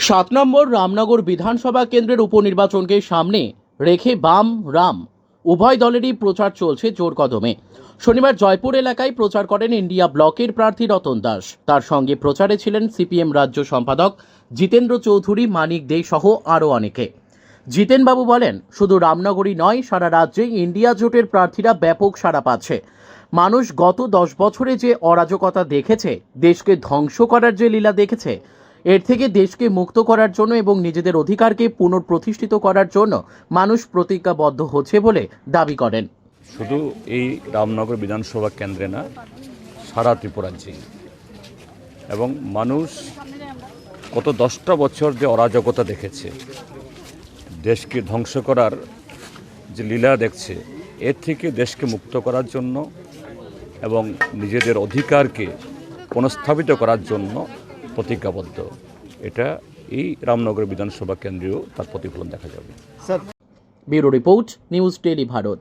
7 নম্বর রামনগর বিধানসভা কেন্দ্রের উপনির্বাচনকে সামনে রেখে বাম রাম উভয় দলেরই প্রচার চলছে জোর কদমে। শনিবার জয়পুর এলাকায় প্রচার করেন ইন্ডিয়া ব্লকের প্রার্থী রতন দাস। তার সঙ্গে প্রচারে ছিলেন সিপিএম রাজ্য সম্পাদক জিতেন্দ্র চৌধুরী, মানিক দে সহ আরও অনেকে। জিতেনবাবু বলেন, শুধু রামনগরই নয়, সারা রাজ্যে ইন্ডিয়া জোটের প্রার্থীরা ব্যাপক সাড়া পাচ্ছে। মানুষ গত 10 বছরে যে অরাজকতা দেখেছে, দেশকে ধ্বংস করার যে লীলা দেখেছে, এর থেকে দেশকে মুক্ত করার জন্য এবং নিজেদের অধিকারকে পুনঃপ্রতিষ্ঠিত করার জন্য মানুষ প্রতিজ্ঞাবদ্ধ হচ্ছে বলে দাবি করেন। শুধু এই রামনগর বিধানসভা কেন্দ্রে না, সারা ত্রিপুরাজ্যে এবং মানুষ গত 10টা বছর যে অরাজকতা দেখেছে, দেশকে ধ্বংস করার যে লীলা দেখছে, এর থেকে দেশকে মুক্ত করার জন্য এবং নিজেদের অধিকারকে পুনঃস্থাপিত করার জন্য প্রতিজ্ঞাবদ্ধ। এটা এই রামনগর বিধানসভা কেন্দ্রেও তার প্রতিফলন দেখা যাবে। Bureau report, news daily Bharat.